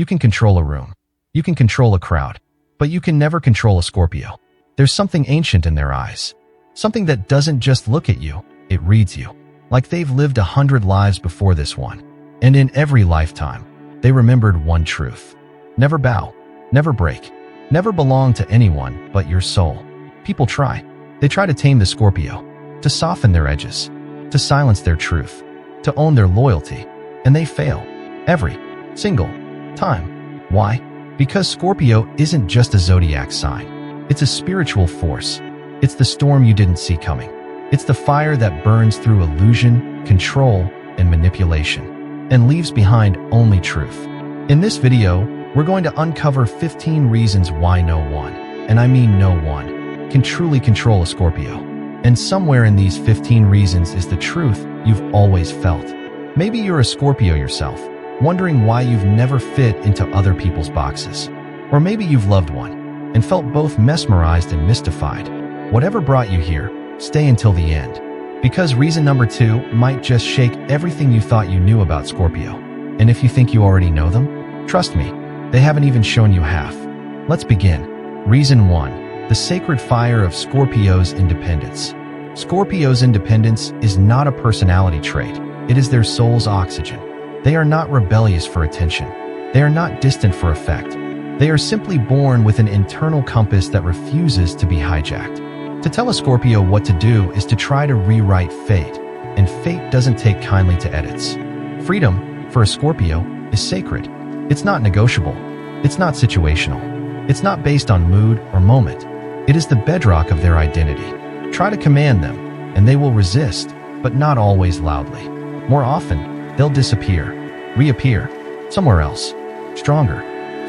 You can control a room. You can control a crowd. But you can never control a Scorpio. There's something ancient in their eyes. Something that doesn't just look at you, it reads you. Like they've lived 100 lives before this one. And in every lifetime, they remembered one truth. Never bow. Never break. Never belong to anyone but your soul. People try. They try to tame the Scorpio, to soften their edges, to silence their truth, to own their loyalty. And they fail. Every single time. Why? Because Scorpio isn't just a zodiac sign. It's a spiritual force. It's the storm you didn't see coming. It's the fire that burns through illusion, control, and manipulation, and leaves behind only truth. In this video, we're going to uncover 15 reasons why no one, and I mean no one, can truly control a Scorpio. And somewhere in these 15 reasons is the truth you've always felt. Maybe you're a Scorpio yourself, wondering why you've never fit into other people's boxes. Or maybe you've loved one and felt both mesmerized and mystified. Whatever brought you here, stay until the end. Because reason number 2 might just shake everything you thought you knew about Scorpio. And if you think you already know them, trust me, they haven't even shown you half. Let's begin. Reason 1. The sacred fire of Scorpio's independence. Scorpio's independence is not a personality trait. It is their soul's oxygen. They are not rebellious for attention. They are not distant for effect. They are simply born with an internal compass that refuses to be hijacked. To tell a Scorpio what to do is to try to rewrite fate, and fate doesn't take kindly to edits. Freedom, for a Scorpio, is sacred. It's not negotiable. It's not situational. It's not based on mood or moment. It is the bedrock of their identity. Try to command them, and they will resist, but not always loudly. More often, they'll disappear, reappear, somewhere else, stronger,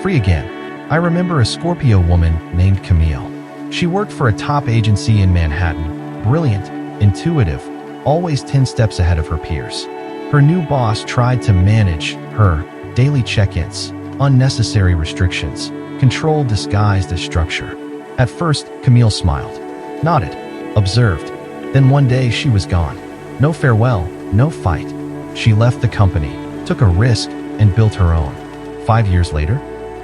free again. I remember a Scorpio woman named Camille. She worked for a top agency in Manhattan, brilliant, intuitive, always 10 steps ahead of her peers. Her new boss tried to manage her daily check-ins, unnecessary restrictions, control disguised as structure. At first, Camille smiled, nodded, observed. Then one day she was gone. No farewell, no fight. She left the company, took a risk, and built her own. 5 years later,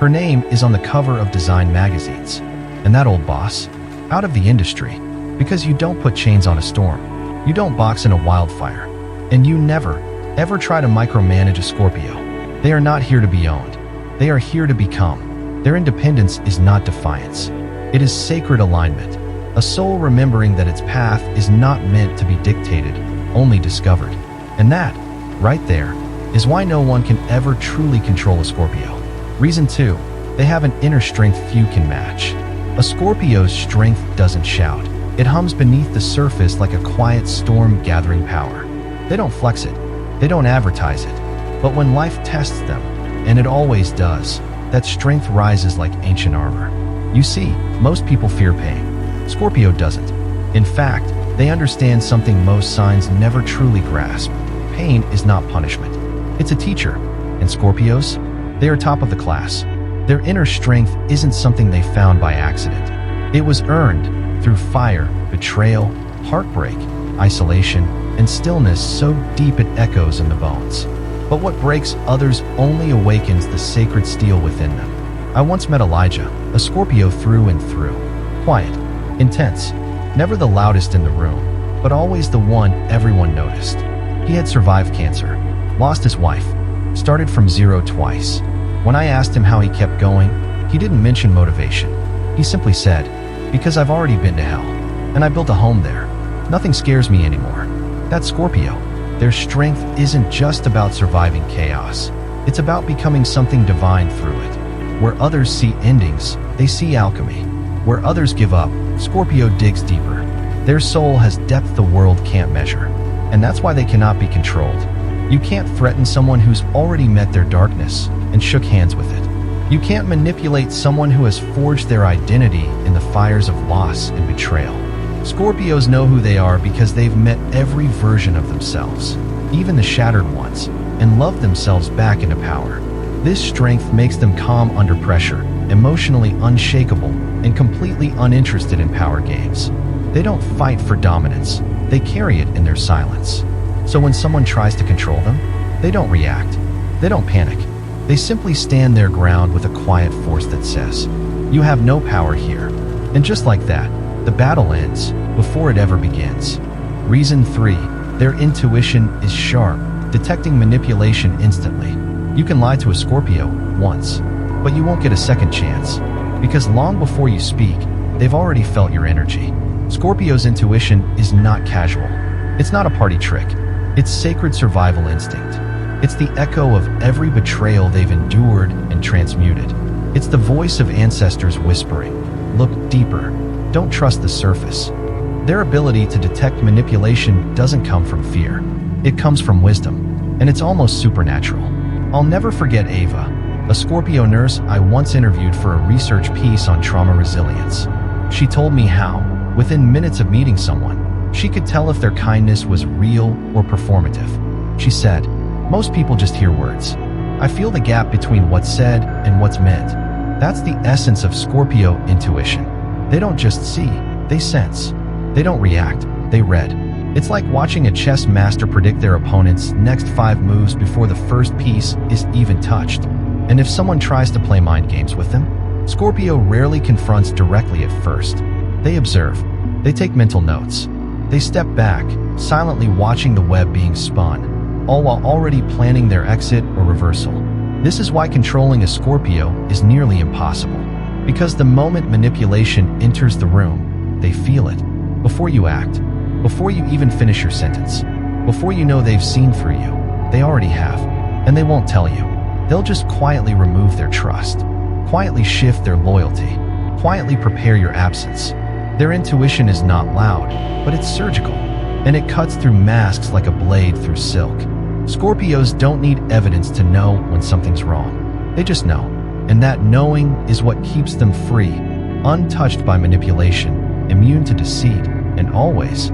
her name is on the cover of design magazines. And that old boss, out of the industry, because you don't put chains on a storm. You don't box in a wildfire. And you never, ever try to micromanage a Scorpio. They are not here to be owned. They are here to become. Their independence is not defiance. It is sacred alignment. A soul remembering that its path is not meant to be dictated, only discovered. And that, right there, is why no one can ever truly control a Scorpio. Reason 2. They have an inner strength few can match. A Scorpio's strength doesn't shout. It hums beneath the surface like a quiet storm gathering power. They don't flex it. They don't advertise it. But when life tests them, and it always does, that strength rises like ancient armor. You see, most people fear pain. Scorpio doesn't. In fact, they understand something most signs never truly grasp. Pain is not punishment. It's a teacher. And Scorpios? They are top of the class. Their inner strength isn't something they found by accident. It was earned through fire, betrayal, heartbreak, isolation, and stillness so deep it echoes in the bones. But what breaks others only awakens the sacred steel within them. I once met Elijah, a Scorpio through and through. Quiet, intense, never the loudest in the room, but always the one everyone noticed. He had survived cancer, lost his wife, started from zero twice. When I asked him how he kept going, he didn't mention motivation. He simply said, "Because I've already been to hell, and I built a home there. Nothing scares me anymore." That's Scorpio. Their strength isn't just about surviving chaos. It's about becoming something divine through it. Where others see endings, they see alchemy. Where others give up, Scorpio digs deeper. Their soul has depth the world can't measure. And that's why they cannot be controlled. You can't threaten someone who's already met their darkness and shook hands with it. You can't manipulate someone who has forged their identity in the fires of loss and betrayal. Scorpios know who they are because they've met every version of themselves, even the shattered ones, and loved themselves back into power. This strength makes them calm under pressure, emotionally unshakable, and completely uninterested in power games. They don't fight for dominance, they carry it in their silence. So when someone tries to control them, they don't react, they don't panic, They simply stand their ground with a quiet force that says, "You have no power here." And just like that, the battle ends before it ever begins. Reason 3. Their intuition is sharp, detecting manipulation instantly. You can lie to a Scorpio once, but you won't get a second chance, because long before you speak, they've already felt your energy. Scorpio's intuition is not casual. It's not a party trick. It's sacred survival instinct. It's the echo of every betrayal they've endured and transmuted. It's the voice of ancestors whispering, "Look deeper. Don't trust the surface." Their ability to detect manipulation doesn't come from fear. It comes from wisdom, and it's almost supernatural. I'll never forget Ava, a Scorpio nurse I once interviewed for a research piece on trauma resilience. She told me how, within minutes of meeting someone, she could tell if their kindness was real or performative. She said, "Most people just hear words. I feel the gap between what's said and what's meant." That's the essence of Scorpio intuition. They don't just see, they sense. They don't react, they read. It's like watching a chess master predict their opponent's next 5 moves before the first piece is even touched. And if someone tries to play mind games with them, Scorpio rarely confronts directly at first. They observe. They take mental notes. They step back, silently watching the web being spun, all while already planning their exit or reversal. This is why controlling a Scorpio is nearly impossible. Because the moment manipulation enters the room, they feel it. Before you act, before you even finish your sentence, before you know they've seen through you, they already have. And they won't tell you. They'll just quietly remove their trust, quietly shift their loyalty, quietly prepare your absence. Their intuition is not loud, but it's surgical, and it cuts through masks like a blade through silk. Scorpios don't need evidence to know when something's wrong. They just know, and that knowing is what keeps them free, untouched by manipulation, immune to deceit, and always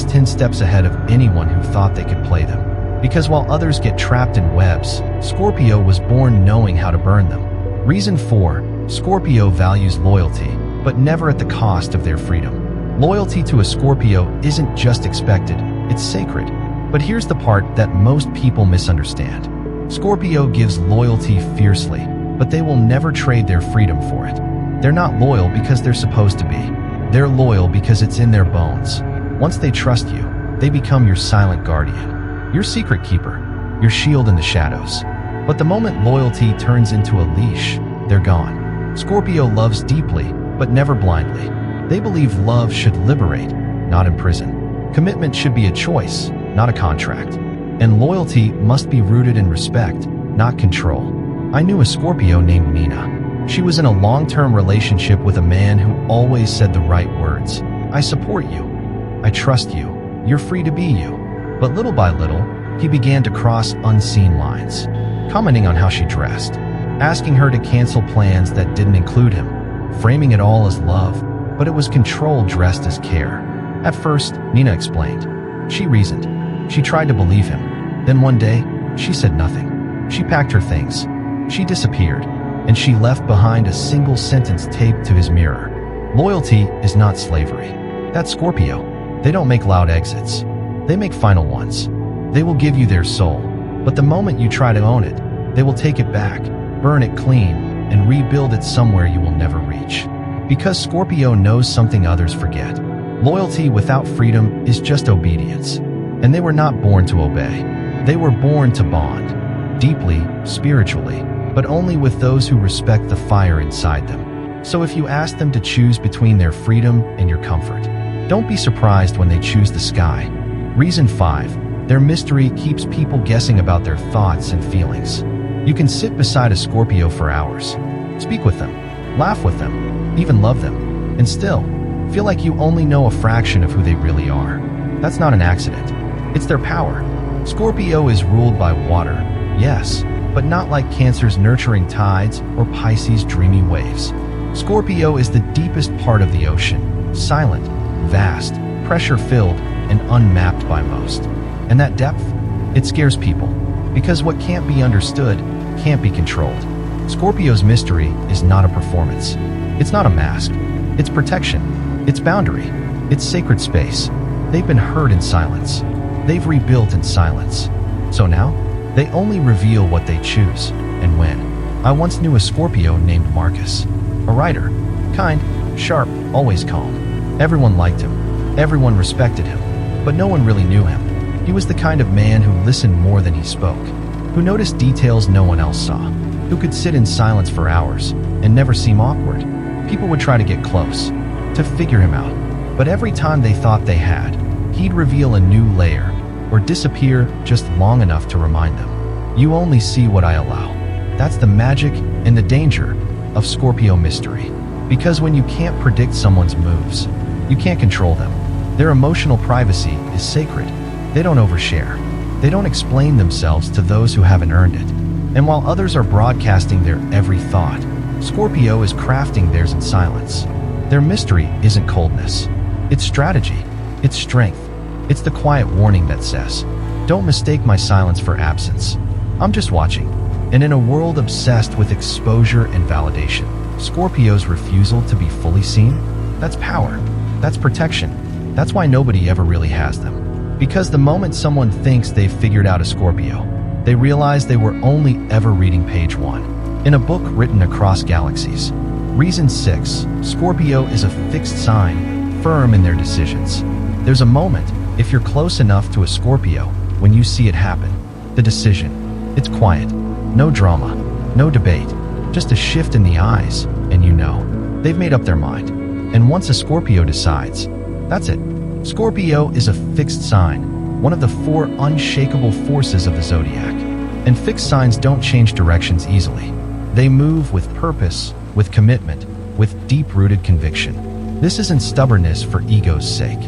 10 steps ahead of anyone who thought they could play them. Because while others get trapped in webs, Scorpio was born knowing how to burn them. Reason 4. Scorpio values loyalty, but never at the cost of their freedom. Loyalty to a Scorpio isn't just expected, it's sacred. But here's the part that most people misunderstand. Scorpio gives loyalty fiercely, but they will never trade their freedom for it. They're not loyal because they're supposed to be. They're loyal because it's in their bones. Once they trust you, they become your silent guardian, your secret keeper, your shield in the shadows. But the moment loyalty turns into a leash, they're gone. Scorpio loves deeply, but never blindly. They believe love should liberate, not imprison. Commitment should be a choice, not a contract. And loyalty must be rooted in respect, not control. I knew a Scorpio named Nina. She was in a long-term relationship with a man who always said the right words. "I support you. I trust you. You're free to be you." But little by little, he began to cross unseen lines, commenting on how she dressed, asking her to cancel plans that didn't include him, framing it all as love, but it was control dressed as care. At first, Nina explained. She reasoned. She tried to believe him. Then one day, she said nothing. She packed her things. She disappeared, and she left behind a single sentence taped to his mirror. Loyalty is not slavery. That's Scorpio. They don't make loud exits. They make final ones. They will give you their soul, but the moment you try to own it, they will take it back, burn it clean, and rebuild it somewhere you will never reach. Because Scorpio knows something others forget. Loyalty without freedom is just obedience. And they were not born to obey. They were born to bond, deeply, spiritually, but only with those who respect the fire inside them. So if you ask them to choose between their freedom and your comfort, don't be surprised when they choose the sky. Reason 5. Their mystery keeps people guessing about their thoughts and feelings. You can sit beside a Scorpio for hours, speak with them, laugh with them, even love them, and still feel like you only know a fraction of who they really are. That's not an accident. It's their power. Scorpio is ruled by water, yes, but not like Cancer's nurturing tides or Pisces' dreamy waves. Scorpio is the deepest part of the ocean, silent, vast, pressure-filled, and unmapped by most. And that depth? It scares people, because what can't be understood can't be controlled. Scorpio's mystery is not a performance. It's not a mask. It's protection. It's boundary. It's sacred space. They've been heard in silence. They've rebuilt in silence. So now, They only reveal what they choose and when. I once knew a Scorpio named Marcus, a writer, kind, sharp, always calm. Everyone liked him. Everyone respected him, but no one really knew him. He was the kind of man who listened more than he spoke, who noticed details no one else saw, who could sit in silence for hours and never seem awkward. People would try to get close, to figure him out, but every time they thought they had, he'd reveal a new layer or disappear just long enough to remind them, "You only see what I allow." That's the magic and the danger of Scorpio mystery. Because when you can't predict someone's moves, you can't control them. Their emotional privacy is sacred. They don't overshare. They don't explain themselves to those who haven't earned it. And while others are broadcasting their every thought, Scorpio is crafting theirs in silence. Their mystery isn't coldness. It's strategy. It's strength. It's the quiet warning that says, "Don't mistake my silence for absence. I'm just watching." And in a world obsessed with exposure and validation, Scorpio's refusal to be fully seen, that's power. That's protection. That's why nobody ever really has them. Because the moment someone thinks they've figured out a Scorpio, they realize they were only ever reading page 1 in a book written across galaxies. Reason 6. Scorpio is a fixed sign, firm in their decisions. There's a moment, if you're close enough to a Scorpio, when you see it happen. The decision. It's quiet. No drama. No debate. Just a shift in the eyes, and you know, they've made up their mind. And once a Scorpio decides, that's it. Scorpio is a fixed sign, one of the 4 unshakable forces of the zodiac. And fixed signs don't change directions easily. They move with purpose, with commitment, with deep-rooted conviction. This isn't stubbornness for ego's sake.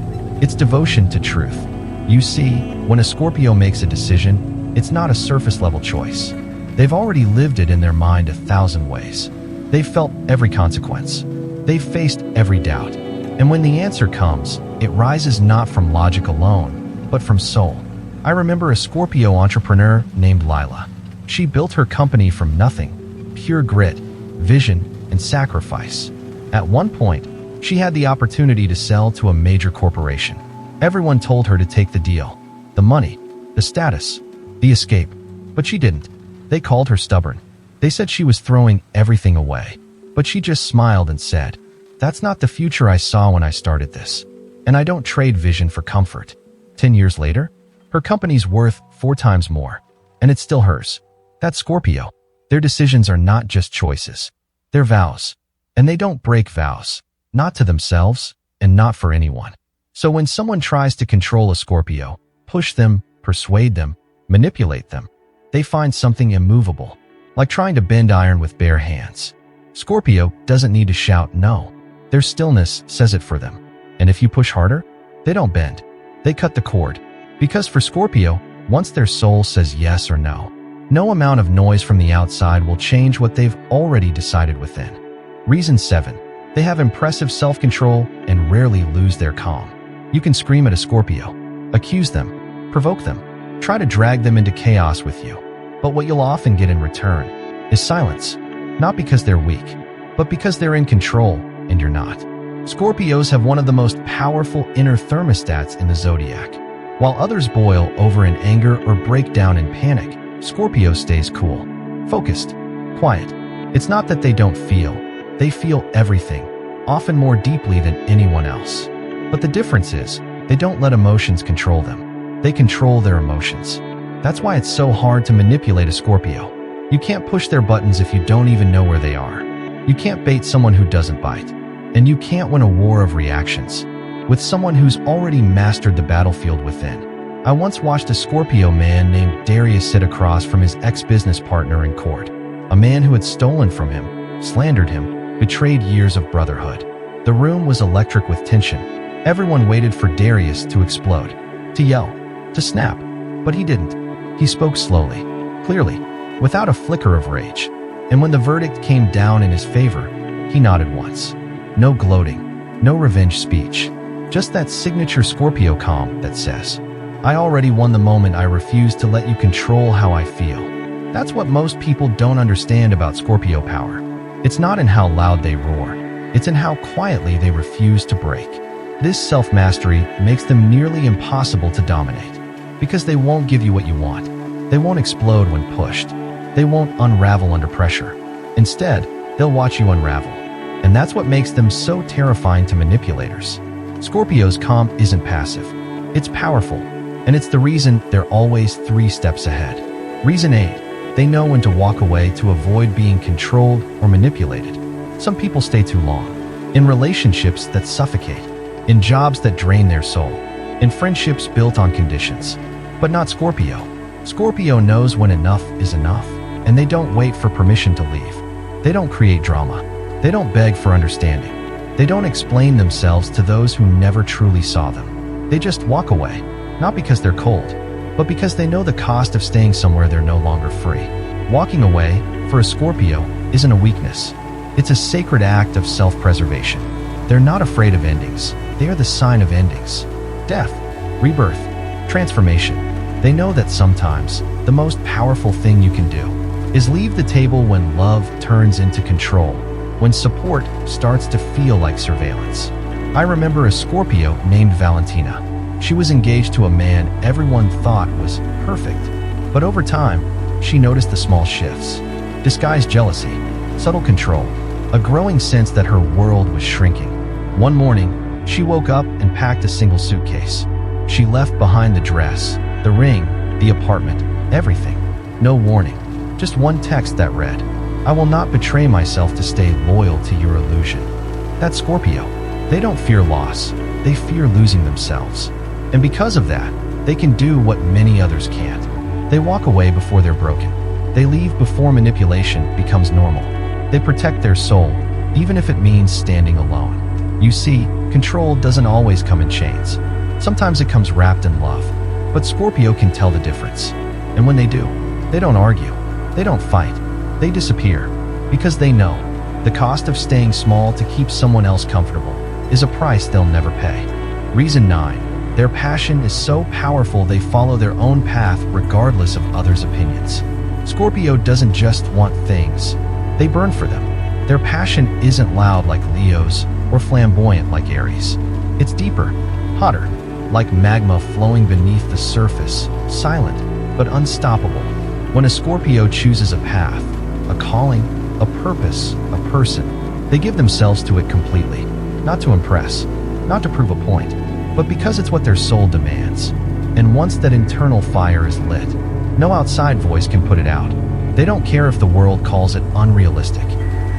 It's devotion to truth. You see, when a Scorpio makes a decision, it's not a surface-level choice. They've already lived it in their mind 1,000 ways. They've felt every consequence. They've faced every doubt. And when the answer comes, it rises not from logic alone, but from soul. I remember a Scorpio entrepreneur named Lila. She built her company from nothing, pure grit, vision, and sacrifice. At one point, she had the opportunity to sell to a major corporation. Everyone told her to take the deal, the money, the status, the escape, but she didn't. They called her stubborn. They said she was throwing everything away, but she just smiled and said, "That's not the future I saw when I started this. And I don't trade vision for comfort." 10 years later, her company's worth 4 times more, and it's still hers. That's Scorpio. Their decisions are not just choices. They're vows. And they don't break vows. Not to themselves, and not for anyone. So when someone tries to control a Scorpio, push them, persuade them, manipulate them, they find something immovable, like trying to bend iron with bare hands. Scorpio doesn't need to shout no. Their stillness says it for them. And if you push harder, they don't bend. They cut the cord. Because for Scorpio, once their soul says yes or no, no amount of noise from the outside will change what they've already decided within. Reason 7. They have impressive self-control and rarely lose their calm. You can scream at a Scorpio, accuse them, provoke them, try to drag them into chaos with you. But what you'll often get in return is silence. Not because they're weak, but because they're in control and you're not. Scorpios have one of the most powerful inner thermostats in the zodiac. While others boil over in anger or break down in panic, Scorpio stays cool, focused, quiet. It's not that they don't feel. They feel everything, often more deeply than anyone else. But the difference is, they don't let emotions control them. They control their emotions. That's why it's so hard to manipulate a Scorpio. You can't push their buttons if you don't even know where they are. You can't bait someone who doesn't bite. And you can't win a war of reactions with someone who's already mastered the battlefield within. I once watched a Scorpio man named Darius sit across from his ex-business partner in court, a man who had stolen from him, slandered him, betrayed years of brotherhood. The room was electric with tension. Everyone waited for Darius to explode, to yell, to snap, but he didn't. He spoke slowly, clearly, without a flicker of rage. And when the verdict came down in his favor, he nodded once. No gloating, no revenge speech, just that signature Scorpio calm that says, "I already won the moment. I refuse to let you control how I feel." That's what most people don't understand about Scorpio power. It's not in how loud they roar. It's in how quietly they refuse to break. This self-mastery makes them nearly impossible to dominate, because they won't give you what you want. They won't explode when pushed. They won't unravel under pressure. Instead, they'll watch you unravel. And that's what makes them so terrifying to manipulators. Scorpio's calm isn't passive. It's powerful. And it's the reason they're always 3 steps ahead. Reason 8. They know when to walk away to avoid being controlled or manipulated. Some people stay too long. In relationships that suffocate. In jobs that drain their soul. In friendships built on conditions. But not Scorpio. Scorpio knows when enough is enough. And they don't wait for permission to leave. They don't create drama. They don't beg for understanding. They don't explain themselves to those who never truly saw them. They just walk away. Not because they're cold, but because they know the cost of staying somewhere they're no longer free. Walking away, for a Scorpio, isn't a weakness. It's a sacred act of self-preservation. They're not afraid of endings. They are the sign of endings. Death, rebirth, transformation. They know that sometimes, the most powerful thing you can do is leave the table when love turns into control, when support starts to feel like surveillance. I remember a Scorpio named Valentina. She was engaged to a man everyone thought was perfect. But over time, she noticed the small shifts. Disguised jealousy, subtle control, a growing sense that her world was shrinking. One morning, she woke up and packed a single suitcase. She left behind the dress, the ring, the apartment, everything. No warning, just one text that read, "I will not betray myself to stay loyal to your illusion." That's Scorpio. They don't fear loss, they fear losing themselves. And because of that, they can do what many others can't. They walk away before they're broken. They leave before manipulation becomes normal. They protect their soul, even if it means standing alone. You see, control doesn't always come in chains. Sometimes it comes wrapped in love. But Scorpio can tell the difference. And when they do, they don't argue. They don't fight. They disappear. Because they know the cost of staying small to keep someone else comfortable is a price they'll never pay. Reason 9. Their passion is so powerful they follow their own path regardless of others' opinions. Scorpio doesn't just want things. They burn for them. Their passion isn't loud like Leo's or flamboyant like Aries. It's deeper, hotter, like magma flowing beneath the surface, silent but unstoppable. When a Scorpio chooses a path, a calling, a purpose, a person, they give themselves to it completely. Not to impress, not to prove a point, but because it's what their soul demands. And once that internal fire is lit, no outside voice can put it out. They don't care if the world calls it unrealistic.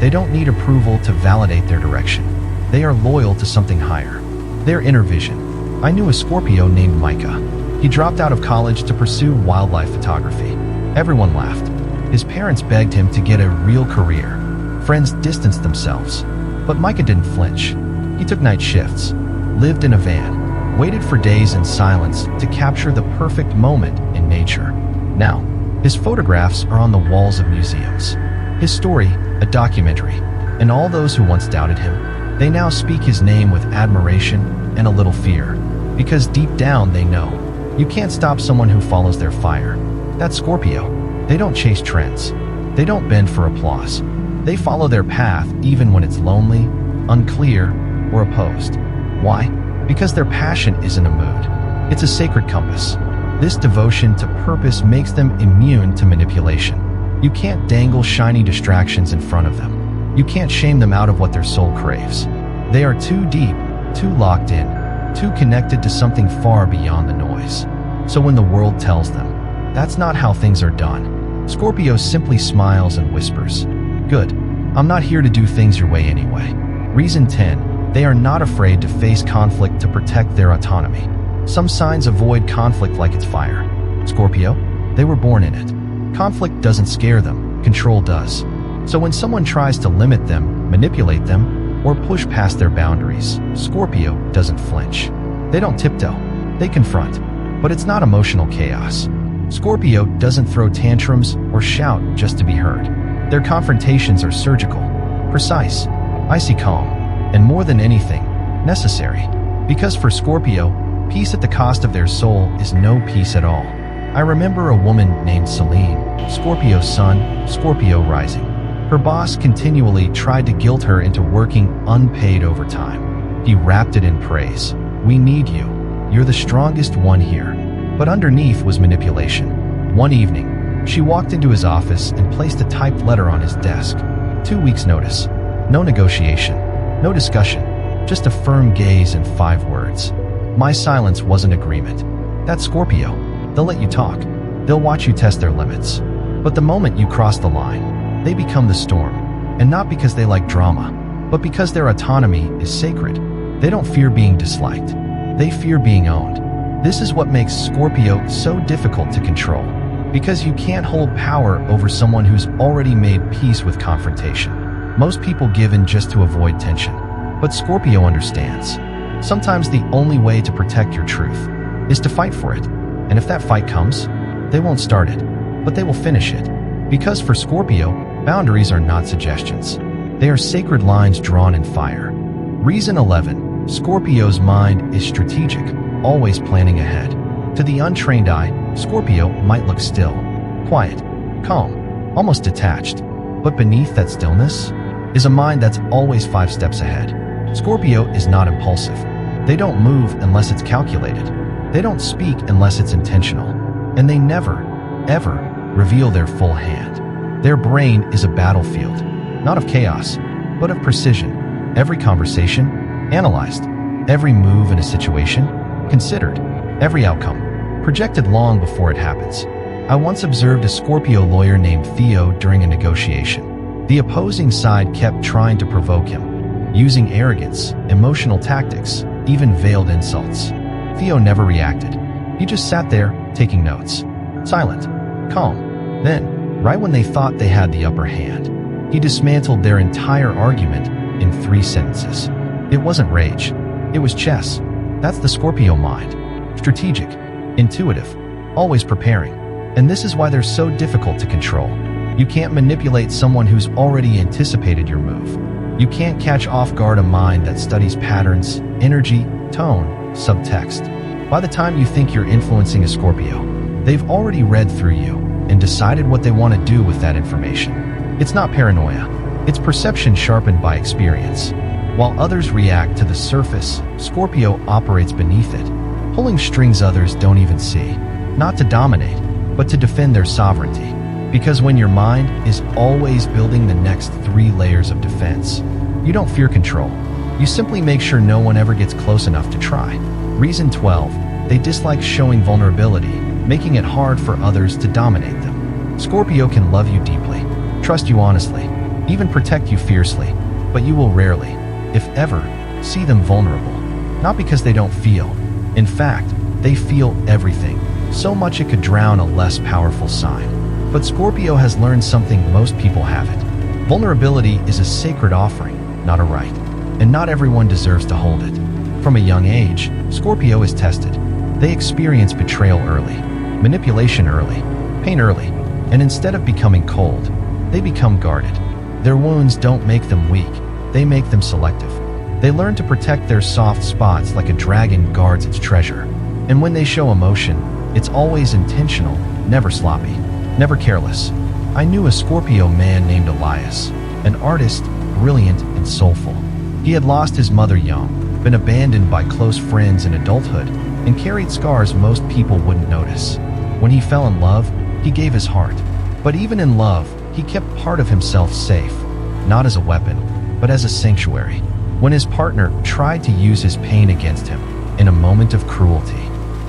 They don't need approval to validate their direction. They are loyal to something higher. Their inner vision. I knew a Scorpio named Micah. He dropped out of college to pursue wildlife photography. Everyone laughed. His parents begged him to get a real career. Friends distanced themselves. But Micah didn't flinch. He took night shifts, lived in a van, waited for days in silence to capture the perfect moment in nature. Now, his photographs are on the walls of museums. His story, a documentary. And all those who once doubted him, they now speak his name with admiration and a little fear. Because deep down they know, you can't stop someone who follows their fire. That's Scorpio. They don't chase trends. They don't bend for applause. They follow their path even when it's lonely, unclear, or opposed. Why? Because their passion isn't a mood. It's a sacred compass. This devotion to purpose makes them immune to manipulation. You can't dangle shiny distractions in front of them. You can't shame them out of what their soul craves. They are too deep, too locked in, too connected to something far beyond the noise. So when the world tells them, that's not how things are done, Scorpio simply smiles and whispers, "Good. I'm not here to do things your way anyway." Reason 10. They are not afraid to face conflict to protect their autonomy. Some signs avoid conflict like it's fire. Scorpio? They were born in it. Conflict doesn't scare them, control does. So when someone tries to limit them, manipulate them, or push past their boundaries, Scorpio doesn't flinch. They don't tiptoe. They confront. But it's not emotional chaos. Scorpio doesn't throw tantrums or shout just to be heard. Their confrontations are surgical, precise, icy calm, and more than anything, necessary. Because for Scorpio, peace at the cost of their soul is no peace at all. I remember a woman named Celine, Scorpio sun, Scorpio rising. Her boss continually tried to guilt her into working unpaid overtime. He wrapped it in praise. "We need you. You're the strongest one here." But underneath was manipulation. One evening, she walked into his office and placed a typed letter on his desk. 2 weeks' notice. No negotiation. No discussion. Just a firm gaze and 5 words. My silence wasn't agreement. That's Scorpio. They'll let you talk. They'll watch you test their limits. But the moment you cross the line, they become the storm. And not because they like drama, but because their autonomy is sacred. They don't fear being disliked. They fear being owned. This is what makes Scorpio so difficult to control. Because you can't hold power over someone who's already made peace with confrontation. Most people give in just to avoid tension. But Scorpio understands. Sometimes the only way to protect your truth is to fight for it. And if that fight comes, they won't start it, but they will finish it. Because for Scorpio, boundaries are not suggestions. They are sacred lines drawn in fire. Reason 11. Scorpio's mind is strategic, always planning ahead. To the untrained eye, Scorpio might look still, quiet, calm, almost detached. But beneath that stillness is a mind that's always 5 steps ahead. Scorpio is not impulsive. They don't move unless it's calculated. They don't speak unless it's intentional. And they never, ever reveal their full hand. Their brain is a battlefield, not of chaos, but of precision. Every conversation, analyzed. Every move in a situation, considered. Every outcome, projected long before it happens. I once observed a Scorpio lawyer named Theo during a negotiation. The opposing side kept trying to provoke him, using arrogance, emotional tactics, even veiled insults. Theo never reacted. He just sat there, taking notes. Silent, calm. Then, right when they thought they had the upper hand, he dismantled their entire argument in 3 sentences. It wasn't rage. It was chess. That's the Scorpio mind. Strategic, intuitive, always preparing. And this is why they're so difficult to control. You can't manipulate someone who's already anticipated your move. You can't catch off guard a mind that studies patterns, energy, tone, subtext. By the time you think you're influencing a Scorpio, they've already read through you and decided what they want to do with that information. It's not paranoia. It's perception sharpened by experience. While others react to the surface, Scorpio operates beneath it, pulling strings others don't even see. Not to dominate, but to defend their sovereignty. Because when your mind is always building the next 3 layers of defense, you don't fear control. You simply make sure no one ever gets close enough to try. Reason 12. They dislike showing vulnerability, making it hard for others to dominate them. Scorpio can love you deeply, trust you honestly, even protect you fiercely, but you will rarely, if ever, see them vulnerable. Not because they don't feel. In fact, they feel everything, so much it could drown a less powerful sign. But Scorpio has learned something most people haven't. Vulnerability is a sacred offering, not a right. And not everyone deserves to hold it. From a young age, Scorpio is tested. They experience betrayal early, manipulation early, pain early, and instead of becoming cold, they become guarded. Their wounds don't make them weak, they make them selective. They learn to protect their soft spots like a dragon guards its treasure. And when they show emotion, it's always intentional, never sloppy, never careless. I knew a Scorpio man named Elias, an artist, brilliant and soulful. He had lost his mother young, been abandoned by close friends in adulthood, and carried scars most people wouldn't notice. When he fell in love, he gave his heart. But even in love, he kept part of himself safe, not as a weapon, but as a sanctuary. When his partner tried to use his pain against him, in a moment of cruelty,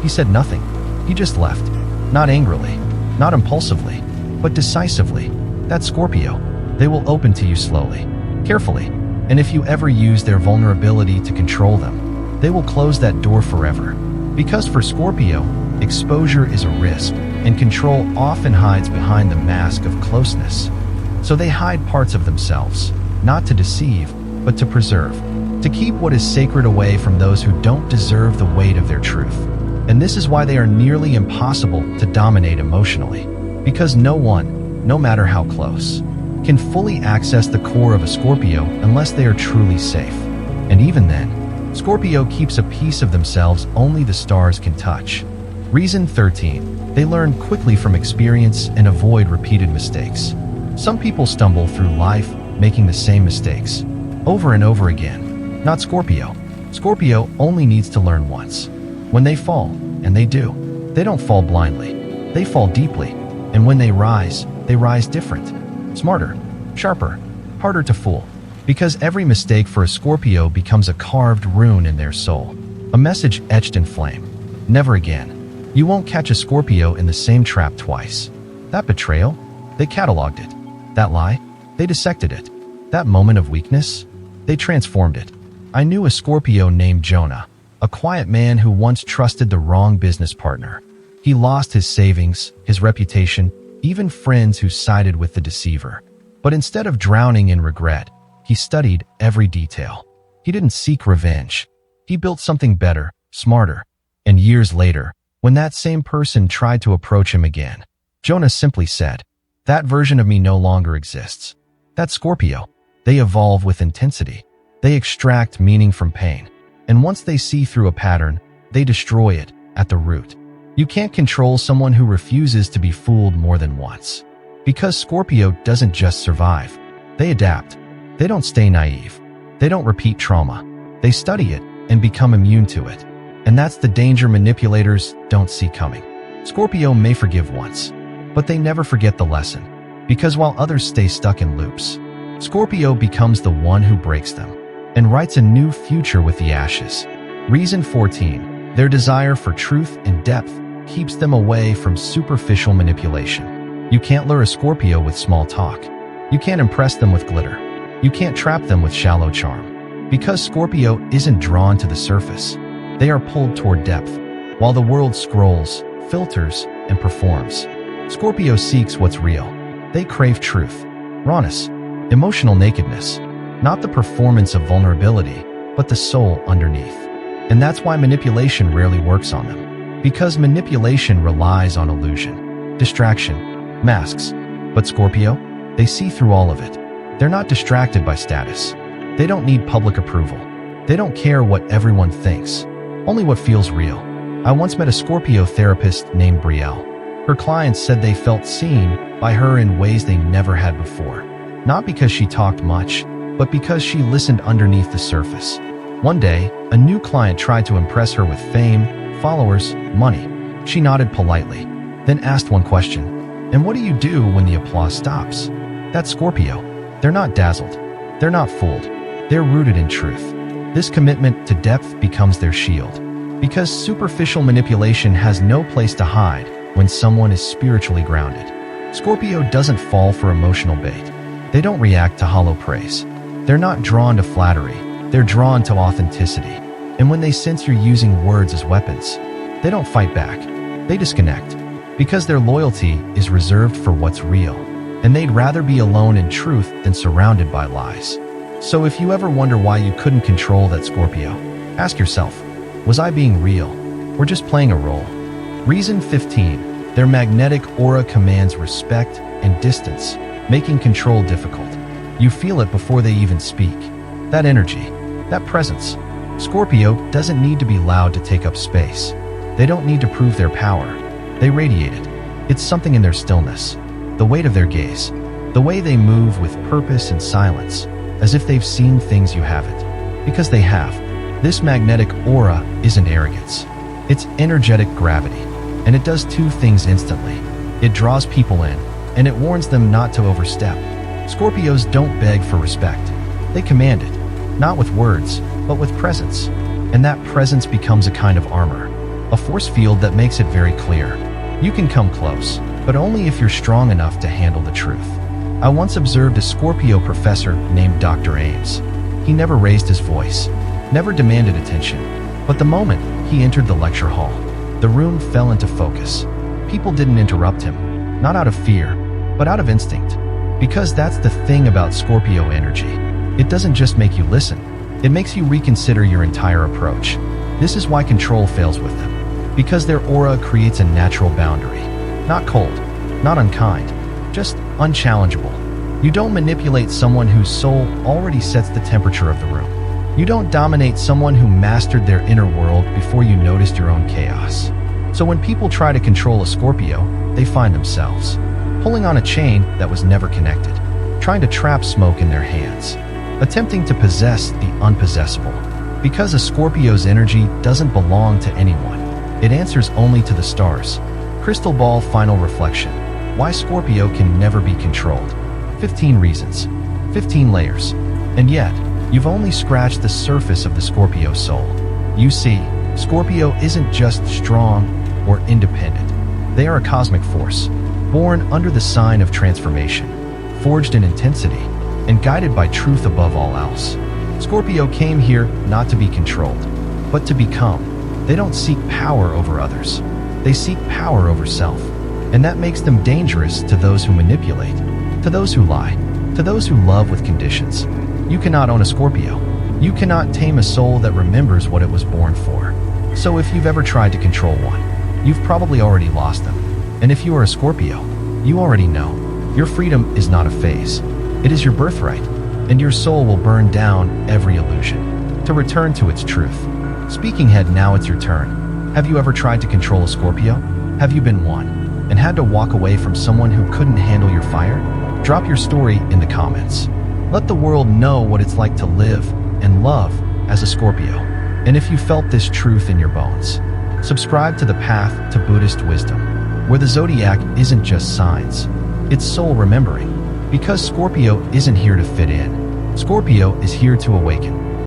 he said nothing. He just left. Not angrily, not impulsively, but decisively. That's Scorpio. They will open to you slowly, carefully, and if you ever use their vulnerability to control them, they will close that door forever. Because for Scorpio, exposure is a risk, and control often hides behind the mask of closeness. So they hide parts of themselves, not to deceive, but to preserve, to keep what is sacred away from those who don't deserve the weight of their truth. And this is why they are nearly impossible to dominate emotionally, because no one, no matter how close, can fully access the core of a Scorpio unless they are truly safe. And even then, Scorpio keeps a piece of themselves only the stars can touch. Reason 13. They learn quickly from experience and avoid repeated mistakes. Some people stumble through life making the same mistakes over and over again. Not Scorpio. Scorpio only needs to learn once. When they fall, and they do, they don't fall blindly. They fall deeply, and when they rise different. Smarter, sharper, harder to fool. Because every mistake for a Scorpio becomes a carved rune in their soul. A message etched in flame. Never again. You won't catch a Scorpio in the same trap twice. That betrayal? They cataloged it. That lie? They dissected it. That moment of weakness? They transformed it. I knew a Scorpio named Jonah, a quiet man who once trusted the wrong business partner. He lost his savings, his reputation, even friends who sided with the deceiver. But instead of drowning in regret, he studied every detail. He didn't seek revenge. He built something better, smarter. And years later, when that same person tried to approach him again, Jonah simply said, "That version of me no longer exists." That's Scorpio. They evolve with intensity. They extract meaning from pain. And once they see through a pattern, they destroy it at the root. You can't control someone who refuses to be fooled more than once. Because Scorpio doesn't just survive. They adapt. They don't stay naive. They don't repeat trauma. They study it and become immune to it. And that's the danger manipulators don't see coming. Scorpio may forgive once, but they never forget the lesson. Because while others stay stuck in loops, Scorpio becomes the one who breaks them and writes a new future with the ashes. Reason 14. Their desire for truth and depth keeps them away from superficial manipulation. You can't lure a Scorpio with small talk. You can't impress them with glitter. You can't trap them with shallow charm. Because Scorpio isn't drawn to the surface, they are pulled toward depth. While the world scrolls, filters, and performs, Scorpio seeks what's real. They crave truth, rawness, emotional nakedness, not the performance of vulnerability, but the soul underneath. And that's why manipulation rarely works on them. Because manipulation relies on illusion, distraction, masks. But Scorpio, they see through all of it. They're not distracted by status. They don't need public approval. They don't care what everyone thinks, only what feels real. I once met a Scorpio therapist named Brielle. Her clients said they felt seen by her in ways they never had before. Not because she talked much, but because she listened underneath the surface. One day, a new client tried to impress her with fame, followers, money. She nodded politely, then asked one question. "And what do you do when the applause stops?" That's Scorpio. They're not dazzled. They're not fooled. They're rooted in truth. This commitment to depth becomes their shield. Because superficial manipulation has no place to hide when someone is spiritually grounded. Scorpio doesn't fall for emotional bait. They don't react to hollow praise. They're not drawn to flattery. They're drawn to authenticity. And when they sense you're using words as weapons, they don't fight back. They disconnect. Because their loyalty is reserved for what's real. And they'd rather be alone in truth than surrounded by lies. So if you ever wonder why you couldn't control that Scorpio, ask yourself, was I being real or just playing a role? Reason 15. Their magnetic aura commands respect and distance, making control difficult. You feel it before they even speak. That energy, that presence. Scorpio doesn't need to be loud to take up space. They don't need to prove their power. They radiate it. It's something in their stillness, the weight of their gaze, the way they move with purpose and silence, as if they've seen things you haven't. Because they have. This magnetic aura isn't arrogance. It's energetic gravity, and it does two things instantly. It draws people in, and it warns them not to overstep. Scorpios don't beg for respect. They command it, not with words, but with presence. And that presence becomes a kind of armor, a force field that makes it very clear. You can come close, but only if you're strong enough to handle the truth. I once observed a Scorpio professor named Dr. Ames. He never raised his voice, never demanded attention. But the moment he entered the lecture hall, the room fell into focus. People didn't interrupt him, not out of fear, but out of instinct. Because that's the thing about Scorpio energy. It doesn't just make you listen, it makes you reconsider your entire approach. This is why control fails with them. Because their aura creates a natural boundary. Not cold, not unkind, just unchallengeable. You don't manipulate someone whose soul already sets the temperature of the room. You don't dominate someone who mastered their inner world before you noticed your own chaos. So when people try to control a Scorpio, they find themselves pulling on a chain that was never connected, trying to trap smoke in their hands, attempting to possess the unpossessable. Because a Scorpio's energy doesn't belong to anyone. It answers only to the stars, Crystal ball final reflection. Why Scorpio can never be controlled. 15 reasons. 15 layers. And yet, you've only scratched the surface of the Scorpio soul. You see, Scorpio isn't just strong or independent. They are a cosmic force, born under the sign of transformation, forged in intensity, and guided by truth above all else. Scorpio came here not to be controlled, but to become. They don't seek power over others. They seek power over self. And that makes them dangerous to those who manipulate, to those who lie, to those who love with conditions. You cannot own a Scorpio. You cannot tame a soul that remembers what it was born for. So if you've ever tried to control one, you've probably already lost them. And if you are a Scorpio, you already know. Your freedom is not a phase. It is your birthright, and your soul will burn down every illusion to return to its truth. Speaking head, now it's your turn. Have you ever tried to control a Scorpio? Have you been one and had to walk away from someone who couldn't handle your fire? Drop your story in the comments. Let the world know what it's like to live and love as a Scorpio. And if you felt this truth in your bones, subscribe to the Path to Buddhist Wisdom, where the zodiac isn't just signs, it's soul remembering. Because Scorpio isn't here to fit in. Scorpio is here to awaken.